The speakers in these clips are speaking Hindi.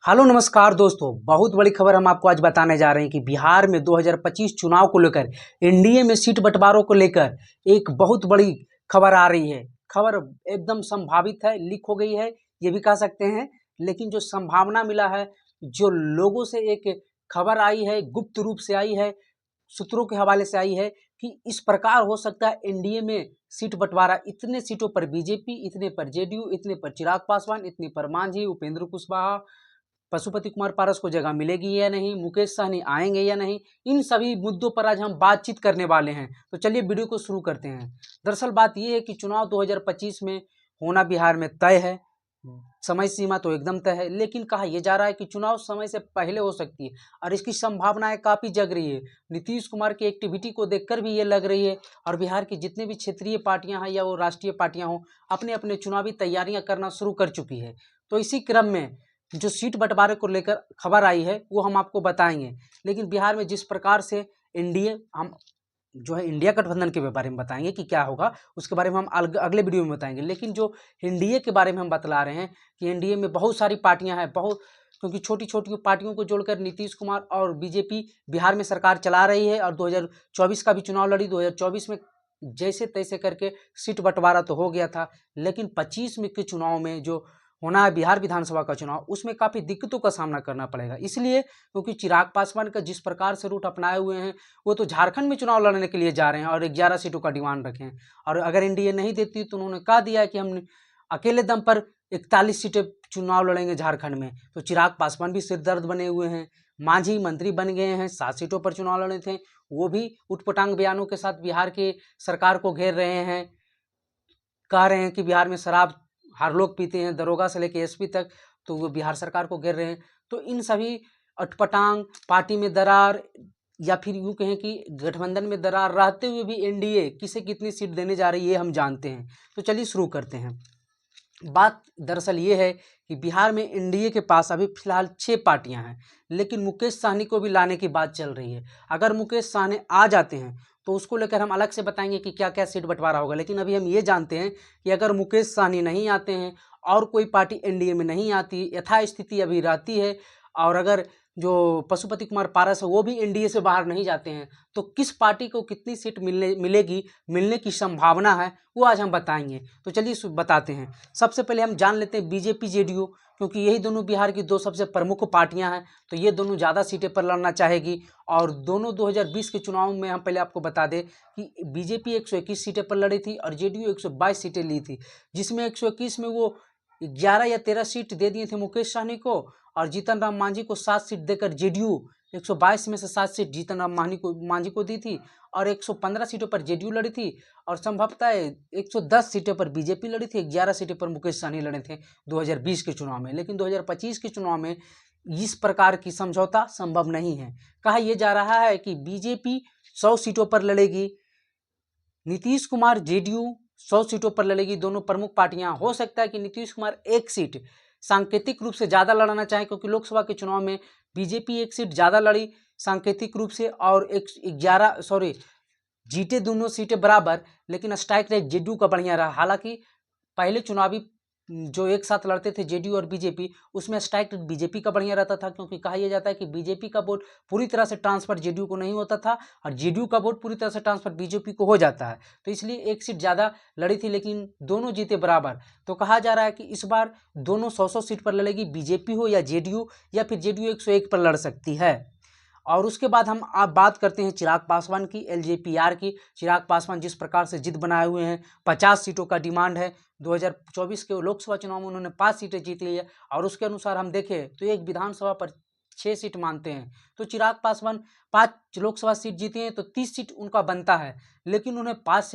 हेलो नमस्कार दोस्तों, बहुत बड़ी खबर हम आपको आज बताने जा रहे हैं कि बिहार में 2025 चुनाव को लेकर एनडीए में सीट बंटवारों को लेकर एक बहुत बड़ी खबर आ रही है। खबर एकदम संभावित है, लीक हो गई है ये भी कह सकते हैं, लेकिन जो संभावना मिला है, जो लोगों से एक खबर आई है, गुप्त रूप से आई है, सूत्रों के हवाले से आई है कि इस प्रकार हो सकता है एनडीए में सीट बंटवारा, इतने सीटों पर बीजेपी, इतने पर जेडीयू, इतने पर चिराग पासवान, इतने पर मांझी, उपेंद्र कुशवाहा, पशुपति कुमार पारस को जगह मिलेगी या नहीं, मुकेश सहनी आएंगे या नहीं, इन सभी मुद्दों पर आज हम बातचीत करने वाले हैं। तो चलिए वीडियो को शुरू करते हैं। दरअसल बात यह है कि चुनाव 2025 में होना बिहार में तय है, समय सीमा तो एकदम तय है, लेकिन कहा यह जा रहा है कि चुनाव समय से पहले हो सकती है और इसकी संभावनाएं काफी जग रही है। नीतीश कुमार की एक्टिविटी को देखकर भी ये लग रही है और बिहार की जितने भी क्षेत्रीय पार्टियां हैं या वो राष्ट्रीय पार्टियां हों, अपने अपने चुनावी तैयारियां करना शुरू कर चुकी है। तो इसी क्रम में जो सीट बंटवारे को लेकर खबर आई है वो हम आपको बताएंगे। लेकिन बिहार में जिस प्रकार से एनडीए, हम जो है इंडिया गठबंधन के बारे में बताएंगे कि क्या होगा, उसके बारे में हम अगले वीडियो में बताएंगे। लेकिन जो एनडीए के बारे में हम बतला रहे हैं कि एनडीए में बहुत सारी पार्टियां हैं, बहुत, क्योंकि छोटी छोटी पार्टियों को जोड़कर नीतीश कुमार और बीजेपी बिहार में सरकार चला रही है और 2024 का भी चुनाव लड़ी। 2024 में जैसे तैसे करके सीट बंटवारा तो हो गया था, लेकिन 25 में के चुनाव में जो होना है बिहार विधानसभा का चुनाव, उसमें काफ़ी दिक्कतों का सामना करना पड़ेगा। इसलिए क्योंकि चिराग पासवान का जिस प्रकार से रूट अपनाए हुए हैं, वो तो झारखंड में चुनाव लड़ने के लिए जा रहे हैं और 11 सीटों का डिमांड रखे हैं। और अगर एनडीए नहीं देती तो उन्होंने कहा दिया है कि हम अकेले दम पर 41 सीटें चुनाव लड़ेंगे झारखंड में। तो चिराग पासवान भी सिरदर्द बने हुए हैं। मांझी मंत्री बन गए हैं, 7 सीटों पर चुनाव लड़े थे, वो भी उटपटांग बयानों के साथ बिहार के सरकार को घेर रहे हैं, कह रहे हैं कि बिहार में शराब हर लोग पीते हैं, दरोगा से लेकर एसपी तक, तो वो बिहार सरकार को घेर रहे हैं। तो इन सभी अटपटांग, पार्टी में दरार, या फिर यूँ कहें कि गठबंधन में दरार रहते हुए भी एनडीए किसे कितनी सीट देने जा रही है ये हम जानते हैं। तो चलिए शुरू करते हैं। बात दरअसल ये है कि बिहार में एनडीए के पास अभी फिलहाल 6 पार्टियां हैं, लेकिन मुकेश सहनी को भी लाने की बात चल रही है। अगर मुकेश सहनी आ जाते हैं तो उसको लेकर हम अलग से बताएंगे कि क्या क्या सीट बंटवारा होगा। लेकिन अभी हम ये जानते हैं कि अगर मुकेश सहनी नहीं आते हैं और कोई पार्टी एनडीए में नहीं आती, यथास्थिति अभी रहती है, और अगर जो पशुपति कुमार पारस है वो भी एनडीए से बाहर नहीं जाते हैं, तो किस पार्टी को कितनी सीट मिलने की संभावना है वो आज हम बताएंगे। तो चलिए बताते हैं। सबसे पहले हम जान लेते हैं बीजेपी जेडीयू, क्योंकि यही दोनों बिहार की दो सबसे प्रमुख पार्टियां हैं, तो ये दोनों ज़्यादा सीटें पर लड़ना चाहेगी। और दोनों 2020 के चुनाव में हम पहले आपको बता दें कि बीजेपी 121 सीटें पर लड़ी थी और जेडीयू 122 सीटें ली थी, जिसमें 121 में वो 11 या 13 सीट दे दिए थे मुकेश सहनी को, और जीतन राम मांझी को 7 सीट देकर जेडीयू 122 में से 7 सीट जीतन राम मांझी को दी थी, और 115 सीटों पर जेडीयू लड़ी थी, और संभवतः 110 सीटों पर बीजेपी लड़ी थी, 11 सीटों पर मुकेश सहनी लड़े थे 2020 के चुनाव में। लेकिन 2025 के चुनाव में इस प्रकार की समझौता संभव नहीं है। कहा यह जा रहा है कि बीजेपी 100 सीटों पर लड़ेगी, नीतीश कुमार जेडीयू 100 सीटों पर लड़ेगी, दोनों प्रमुख पार्टियां। हो सकता है कि नीतीश कुमार एक सीट सांकेतिक रूप से ज़्यादा लड़ना चाहे, क्योंकि लोकसभा के चुनाव में बीजेपी एक सीट ज़्यादा लड़ी सांकेतिक रूप से, और 11 जीते दोनों सीटें बराबर, लेकिन स्ट्राइक रेट जेडीयू का बढ़िया रहा। हालांकि पहले चुनावी जो एक साथ लड़ते थे जेडीयू और बीजेपी, उसमें स्ट्राइक रेट बीजेपी का बढ़िया रहता था, क्योंकि कहा यह जाता है कि बीजेपी का वोट पूरी तरह से ट्रांसफर जेडीयू को नहीं होता था और जेडीयू का वोट पूरी तरह से ट्रांसफर बीजेपी को हो जाता है। तो इसलिए एक सीट ज़्यादा लड़ी थी, लेकिन दोनों जीते बराबर। तो कहा जा रहा है कि इस बार दोनों 100 सीट पर लड़ेगी, बीजेपी हो या जेडीयू, या फिर जेडीयू 101 पर लड़ सकती है। और उसके बाद हम आप बात करते हैं चिराग पासवान की, एलजेपीआर की। चिराग पासवान जिस प्रकार से जिद बनाए हुए हैं, 50 सीटों का डिमांड है। 2024 के लोकसभा चुनाव में उन्होंने 5 सीटें जीत ली है, और उसके अनुसार हम देखें तो एक विधानसभा पर 6 सीट मानते हैं। तो चिराग पासवान 5 लोकसभा सीट जीते हैं तो 30 सीट उनका बनता है, लेकिन उन्हें 50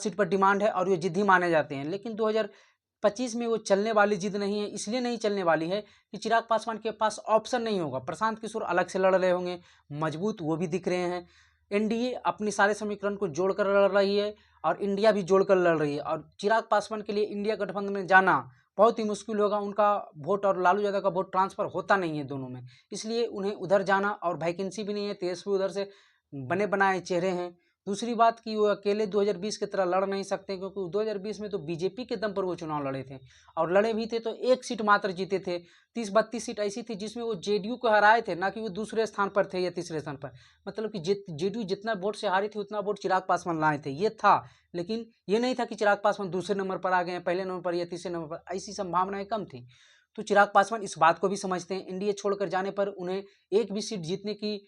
सीट पर डिमांड है और ये जिद्दी माने जाते हैं। लेकिन 2025 में वो चलने वाली जिद नहीं है। इसलिए नहीं चलने वाली है कि चिराग पासवान के पास ऑप्शन नहीं होगा। प्रशांत किशोर अलग से लड़ रहे होंगे, मजबूत वो भी दिख रहे हैं। एनडीए अपने सारे समीकरण को जोड़कर लड़ रही है और इंडिया भी जोड़कर लड़ रही है, और चिराग पासवान के लिए इंडिया गठबंधन में जाना बहुत ही मुश्किल होगा। उनका वोट और लालू यादव का वोट ट्रांसफर होता नहीं है दोनों में, इसलिए उन्हें उधर जाना, और वैकेंसी भी नहीं है, तेजस्वी उधर से बने बनाए चेहरे हैं, दूसरी बात कि वो अकेले 2020 की तरह लड़ नहीं सकते, क्योंकि 2020 में तो बीजेपी के दम पर वो चुनाव लड़े थे, और लड़े भी थे तो एक सीट मात्र जीते थे। 30-32 सीट ऐसी थी जिसमें वो जेडीयू को हराए थे, ना कि वो दूसरे स्थान पर थे या तीसरे स्थान पर। मतलब कि जेडीयू जितना वोट से हारी थी उतना वोट चिराग पासवान लाए थे, ये था। लेकिन ये नहीं था कि चिराग पासवान दूसरे नंबर पर आ गए, पहले नंबर पर या तीसरे नंबर पर, ऐसी संभावनाएं कम थी। तो चिराग पासवान इस बात को भी समझते हैं, एनडीए छोड़कर जाने पर उन्हें एक भी सीट जीतने की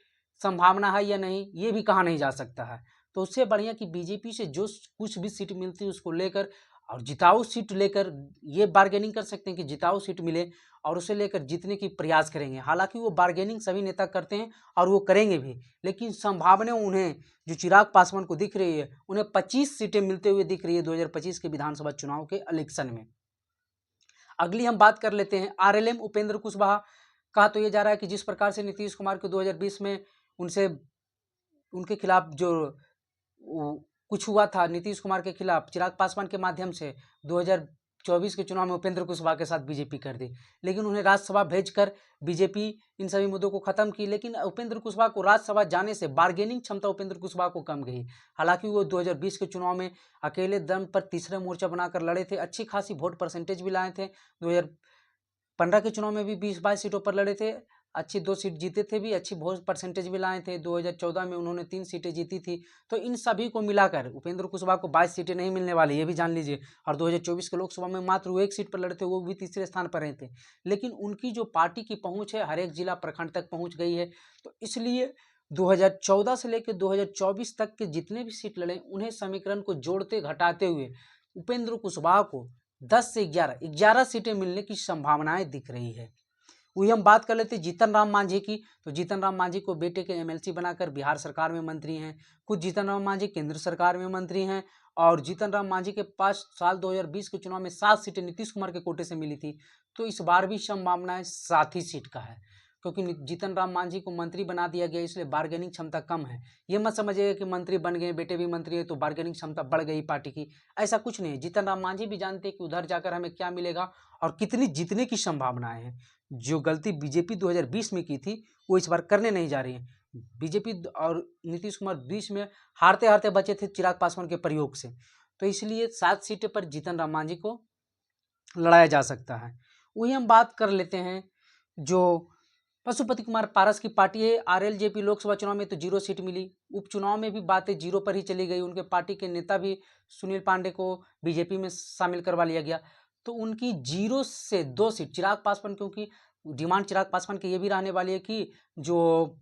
संभावना है या नहीं, ये भी कहा नहीं जा सकता है। तो उससे बढ़िया कि बीजेपी से जो कुछ भी सीट मिलती है उसको लेकर, और जिताऊ सीट लेकर ये बार्गेनिंग कर सकते हैं कि जिताऊ सीट मिले, और उसे लेकर जीतने की प्रयास करेंगे। हालांकि वो बार्गेनिंग सभी नेता करते हैं और वो करेंगे भी, लेकिन संभावना उन्हें जो चिराग पासवान को दिख रही है, उन्हें 25 सीटें मिलते हुए दिख रही है 2025 के विधानसभा चुनाव के इलेक्शन में। अगली हम बात कर लेते हैं आरएलएम उपेंद्र कुशवाहा। कहा तो ये जा रहा है कि जिस प्रकार से नीतीश कुमार को 2020 में उनसे उनके खिलाफ जो कुछ हुआ था, नीतीश कुमार के खिलाफ चिराग पासवान के माध्यम से 2024 के चुनाव में उपेंद्र कुशवाहा के साथ बीजेपी कर दी, लेकिन उन्हें राज्यसभा भेजकर बीजेपी इन सभी मुद्दों को खत्म की। लेकिन उपेंद्र कुशवाहा को राज्यसभा जाने से बार्गेनिंग क्षमता उपेंद्र कुशवाहा को कम गई। हालांकि वो 2020 के चुनाव में अकेले दम पर तीसरा मोर्चा बनाकर लड़े थे, अच्छी खासी वोट परसेंटेज भी लाए थे। 2015 के चुनाव में भी 20-22 सीटों पर लड़े थे, अच्छी 2 सीट जीते थे भी, अच्छी वोट परसेंटेज भी लाए थे। 2014 में उन्होंने 3 सीटें जीती थी। तो इन सभी को मिलाकर उपेंद्र कुशवाहा को 22 सीटें नहीं मिलने वाली, ये भी जान लीजिए। और 2024 के लोकसभा में मात्र वो 1 सीट पर लड़े थे, वो भी तीसरे स्थान पर रहे थे। लेकिन उनकी जो पार्टी की पहुंच है, हर एक जिला प्रखंड तक पहुंच गई है। तो इसलिए 2014 से लेकर 2024 तक के जितने भी सीट लड़े, उन्हें समीकरण को जोड़ते घटाते हुए उपेंद्र कुशवाहा को 10 से 11 सीटें मिलने की संभावनाएं दिख रही है। वही हम बात कर लेते हैं जीतन राम मांझी की। तो जीतन राम मांझी को बेटे के एमएलसी बनाकर बिहार सरकार में मंत्री हैं। खुद जीतन राम मांझी केंद्र सरकार में मंत्री हैं, और जीतन राम मांझी के पास साल 2020 के चुनाव में 7 सीटें नीतीश कुमार के कोटे से मिली थी। तो इस बार भी संभावना 7 ही सीट का है, क्योंकि जीतन राम मांझी को मंत्री बना दिया गया, इसलिए बार्गेनिंग क्षमता कम है। ये मत समझिएगा कि मंत्री बन गए, बेटे भी मंत्री है तो बार्गेनिंग क्षमता बढ़ गई पार्टी की, ऐसा कुछ नहीं है। जीतन राम मांझी भी जानते हैं कि उधर जाकर हमें क्या मिलेगा और कितनी जीतने की संभावनाएं हैं। जो गलती बीजेपी 2020 में की थी वो इस बार करने नहीं जा रही है। बीजेपी और नीतीश कुमार बीच में हारते हारते बचे थे चिराग पासवान के प्रयोग से। तो इसलिए 7 सीटें पर जीतन राम मांझी को लड़ाया जा सकता है। वही हम बात कर लेते हैं जो पशुपति कुमार पारस की पार्टी है। आरएलजेपी लोकसभा चुनाव में तो 0 सीट मिली, उपचुनाव में भी बातें 0 पर ही चली गई। उनके पार्टी के नेता भी सुनील पांडे को बीजेपी में शामिल करवा लिया गया। तो उनकी 0 से 2 सीट चिराग पासवान, क्योंकि डिमांड चिराग पासवान की ये भी रहने वाली है कि जो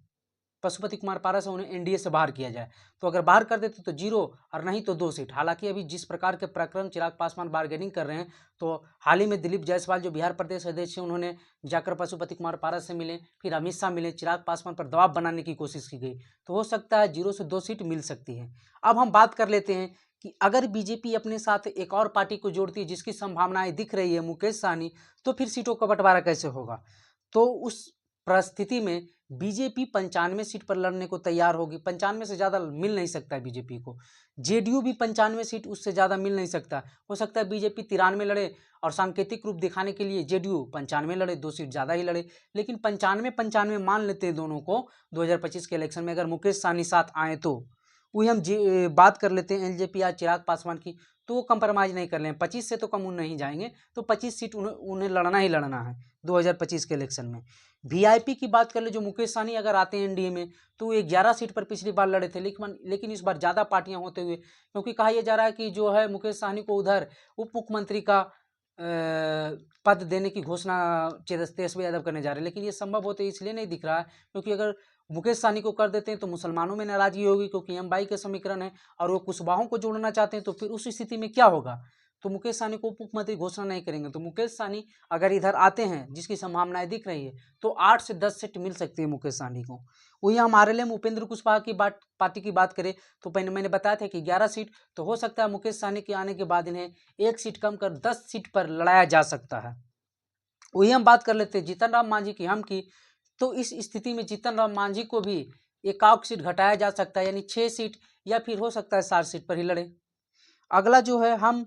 पशुपति कुमार पारस है उन्हें एनडीए से बाहर किया जाए। तो अगर बाहर कर देते तो 0 और नहीं तो 2 सीट। हालांकि अभी जिस प्रकार के प्रकरण चिराग पासवान बार्गेनिंग कर रहे हैं, तो हाल ही में दिलीप जायसवाल जो बिहार प्रदेश अध्यक्ष हैं, उन्होंने जाकर पशुपति कुमार पारस से मिले, फिर अमित शाह मिले, चिराग पासवान पर दबाव बनाने की कोशिश की गई। तो हो सकता है 0 से 2 सीट मिल सकती है। अब हम बात कर लेते हैं कि अगर बीजेपी अपने साथ एक और पार्टी को जोड़ती है जिसकी संभावनाएं दिख रही है, मुकेश सहनी, तो फिर सीटों का बंटवारा कैसे होगा? तो उस परिस्थिति में बीजेपी 95 सीट पर लड़ने को तैयार होगी। 95 से ज़्यादा मिल नहीं सकता है बीजेपी को। जेडीयू भी 95 सीट उससे ज़्यादा मिल नहीं सकता। हो सकता है बीजेपी 93 लड़े और सांकेतिक रूप दिखाने के लिए जेडीयू 95 लड़े, 2 सीट ज़्यादा ही लड़े। लेकिन 95-95 मान लेते हैं दोनों को 2025 के इलेक्शन में, अगर मुकेश सहनी साथ आए तो। वही हम बात कर लेते हैं एलजेपी या चिराग पासवान की। तो वो कंप्रोमाइज़ नहीं कर लें, 25 से तो कम नहीं जाएंगे। तो 25 सीट उन्हें लड़ना ही लड़ना है 2025 के इलेक्शन में। वीआईपी की बात कर ले, जो मुकेश सहनी अगर आते हैं एनडीए में, तो वो 11 सीट पर पिछली बार लड़े थे, लेकिन इस बार ज़्यादा पार्टियां होते हुए, क्योंकि कहा यह जा रहा है कि जो है मुकेश सहनी को उधर उप मुख्यमंत्री का पद देने की घोषणा तेजस्वी यादव करने जा रहे हैं। लेकिन ये संभव होते इसलिए नहीं दिख रहा है क्योंकि अगर मुकेश सहनी को कर देते हैं तो मुसलमानों में नाराजगी होगी, क्योंकि एम22 के समीकरण है और वो कुशवाहों को जोड़ना चाहते हैं। तो फिर उस स्थिति में क्या होगा? तो मुकेश सहनी को उप मुख्यमंत्री घोषणा नहीं करेंगे। तो मुकेश सहनी अगर इधर आते हैं, जिसकी संभावनाएं दिख रही है, तो 8 से 10 सीट मिल सकती है मुकेश सहनी को। वही हम आरएलएम उपेंद्र कुशवाहा की पार्टी की बात करें तो पहले मैंने बताया था कि 11 सीट, तो हो सकता है मुकेश सहनी के आने के बाद इन्हें 1 सीट कम कर 10 सीट पर लड़ाया जा सकता है। वही हम बात कर लेते हैं जीतन राम मांझी की हम की। तो इस स्थिति में जीतन राम मांझी को भी 1 सीट घटाया जा सकता है, यानी 6 सीट, या फिर हो सकता है 7 सीट पर ही लड़े। अगला जो है हम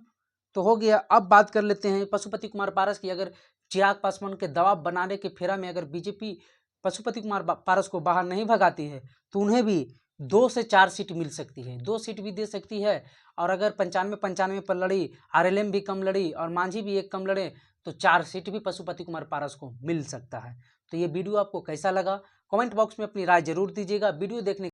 तो हो गया। अब बात कर लेते हैं पशुपति कुमार पारस की। अगर चिराग पासवान के दबाव बनाने के फेरा में अगर बीजेपी पशुपति कुमार पारस को बाहर नहीं भगाती है, तो उन्हें भी 2 से 4 सीट मिल सकती है, 2 सीट भी दे सकती है। और अगर 95-95 पर लड़ी, आरएलएम भी कम लड़ी और मांझी भी एक कम लड़े तो 4 सीट भी पशुपति कुमार पारस को मिल सकता है। तो ये वीडियो आपको कैसा लगा, कमेंट बॉक्स में अपनी राय जरूर दीजिएगा। वीडियो देखने